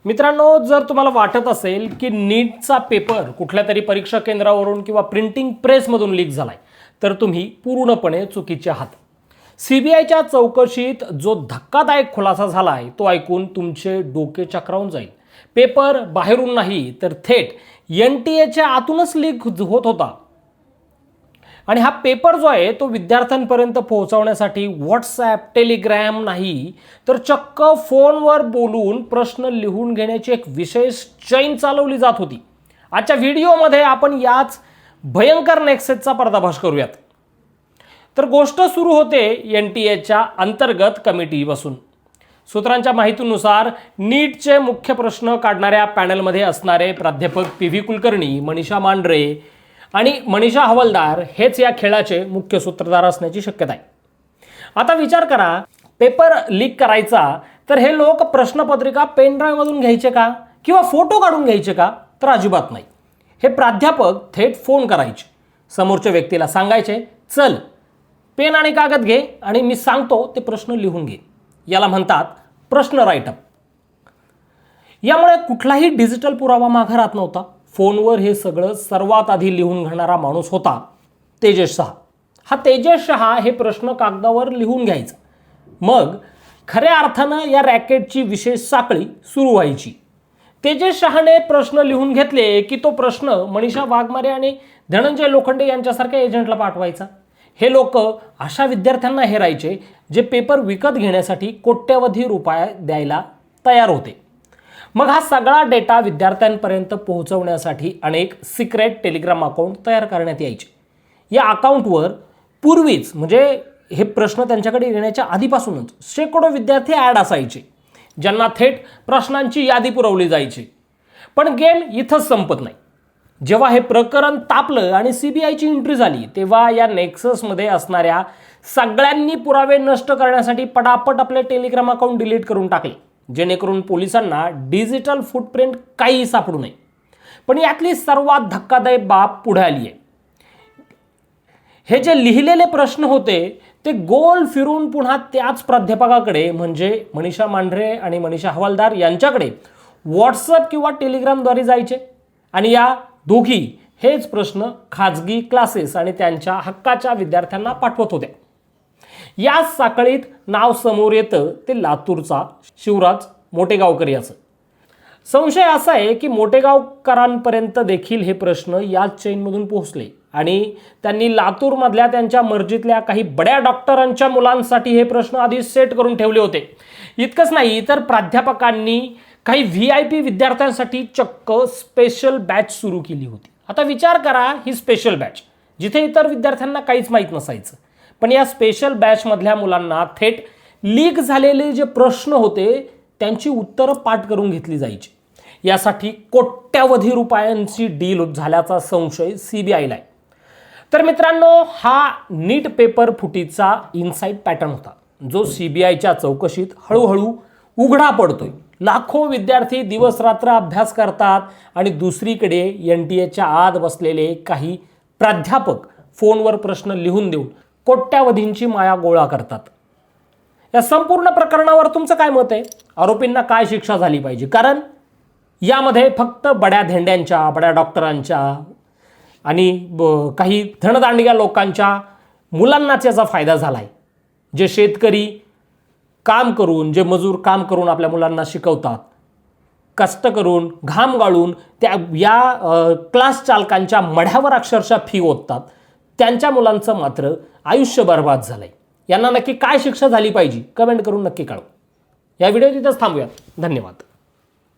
मित्रांनो, जर तुम्हाला वाटत असेल की नीटचा पेपर कुठल्या तरी परीक्षा केंद्रावरून किंवा प्रिंटिंग प्रेसमधून लीक झालाय, तर तुम्ही पूर्णपणे चुकीचे आहात. सीबीआयच्या चौकशीत जो धक्कादायक खुलासा झालाय तो ऐकून तुमचे डोके चक्रावून जाईल. पेपर बाहेरून नाही तर थेट NTA आतूनच लीक होत होता. आणि हा पेपर जो आहे तो विद्यार्थ्यांपर्यंत पोहोचवण्यासाठी व्हॉट्सॲप, टेलिग्राम नाही तर चक्क फोनवर बोलून प्रश्न लिहून घेण्याची एक विशेष चैन चालवली जात होती. आजच्या व्हिडिओमध्ये आपण याच भयंकर नेक्ससचा पर्दाफाश करूयात. तर गोष्ट सुरू होते NTA अंतर्गत कमिटी बसून. सूत्रांच्या माहितीनुसार नीटचे मुख्य प्रश्न काढणाऱ्या पॅनलमध्ये असणारे प्राध्यापक PV कुलकर्णी, मनीषा मांढरे आणि मनीषा हवालदार हेच या खेळाचे मुख्य सूत्रधार असण्याची शक्यता आहे. आता विचार करा, पेपर लीक करायचा तर हे लोक प्रश्नपत्रिका पेनड्राईव्हमधून घ्यायचे का किंवा फोटो काढून घ्यायचे का? तर अजिबात नाही. हे प्राध्यापक थेट फोन करायचे, समोरच्या व्यक्तीला सांगायचे, चल पेन आणि कागद घे आणि मी सांगतो ते प्रश्न लिहून घे. याला म्हणतात प्रश्न राईटअप. यामुळे कुठलाही डिजिटल पुरावा मागे राहत नव्हता. फोनवर हे सगळं सर्वात आधी लिहून घेणारा माणूस होता तेजस शहा. हा तेजस शहा हे प्रश्न कागदावर लिहून घ्यायचा. मग खऱ्या अर्थानं या रॅकेटची विशेष साखळी सुरू व्हायची. तेजस शहाने प्रश्न लिहून घेतले की तो प्रश्न मनीषा वाघमारे आणि धनंजय लोखंडे यांच्यासारख्या एजंटला पाठवायचा. हे लोक अशा विद्यार्थ्यांना हेरायचे जे पेपर विकत घेण्यासाठी कोट्यवधी रुपये द्यायला तयार होते. मग हा सगळा डेटा विद्यार्थ्यांपर्यंत पोहोचवण्यासाठी अनेक सिक्रेट टेलिग्राम अकाउंट तयार करण्यात यायचे. या अकाउंटवर पूर्वीच म्हणजे हे प्रश्न त्यांच्याकडे येण्याच्या आधीपासूनच शेकडो विद्यार्थी ॲड असायचे, ज्यांना थेट प्रश्नांची यादी पुरवली जायची. पण गेम इथंच संपत नाही. जेव्हा हे प्रकरण तापलं आणि CBIची एंट्री झाली, तेव्हा या नेक्ससमध्ये असणाऱ्या सगळ्यांनी पुरावे नष्ट करण्यासाठी पटापट आपले टेलिग्राम अकाउंट डिलीट करून टाकले, जेणेकरून पोलिसांना डिजिटल फुटप्रिंट काही सापडू नये. पण यातली सर्वात धक्कादायक बाब पुढे आली आहे. हे जे लिहिलेले प्रश्न होते ते गोल फिरून पुन्हा त्याच प्राध्यापकाकडे म्हणजे मनीषा मांढरे आणि मनीषा हवालदार यांच्याकडे व्हॉट्सअप किंवा टेलिग्रामद्वारे जायचे. आणि या दोघी हेच प्रश्न खाजगी क्लासेस आणि त्यांच्या हक्काच्या विद्यार्थ्यांना पाठवत होत्या. या साखळीत नाव समोर येतं ते लातूरचा शिवराज मोटेगावकर याचं. संशय असा आहे की मोटेगावकरांपर्यंत देखील हे प्रश्न याच चेनमधून पोहोचले आणि त्यांनी लातूरमधल्या त्यांच्या मर्जीतल्या काही बड्या डॉक्टरांच्या मुलांसाठी हे प्रश्न आधी सेट करून ठेवले होते. इतकंच नाही तर प्राध्यापकांनी काही VIP विद्यार्थ्यांसाठी चक्क स्पेशल बॅच सुरू केली होती. आता विचार करा, ही स्पेशल बॅच जिथे इतर विद्यार्थ्यांना काहीच माहीत नसायचं, पण या स्पेशल बॅचमधल्या मुलांना थेट लीक झालेले जे प्रश्न होते त्यांची उत्तरं पाठ करून घेतली जायची. यासाठी कोट्यवधी रुपयांची डील झाल्याचा संशय CBIला आहे. तर मित्रांनो, हा नीट पेपर फुटीचा इनसाईड पॅटर्न होता, जो CBIच्या चौकशीत हळूहळू उघडा पडतोय. लाखो विद्यार्थी दिवस रात्र अभ्यास करतात आणि दुसरीकडे NTA आत बसलेले काही प्राध्यापक फोनवर प्रश्न लिहून देऊन कोट्यावधींची माया गोळा करतात. या संपूर्ण प्रकरणावर तुमचं काय मत आहे? आरोपींना काय शिक्षा झाली पाहिजे? कारण यामध्ये फक्त बड्या धेंड्यांच्या, बड्या डॉक्टरांच्या आणि काही धनदांडग्या लोकांच्या मुलांनाच याचा फायदा झाला आहे. जे शेतकरी काम करून, जे मजूर काम करून आपल्या मुलांना शिकवतात, कष्ट करून, घाम गाळून त्या या क्लास चालकांच्या मढ्यावर अक्षरशः फी ओततात, त्यांच्या मुलांचं मात्र आयुष्य बर्बाद झालंय. यांना नक्की काय शिक्षा झाली पाहिजे? कमेंट करून नक्की कळवा. या व्हिडिओ तिथंच थांबूयात. धन्यवाद.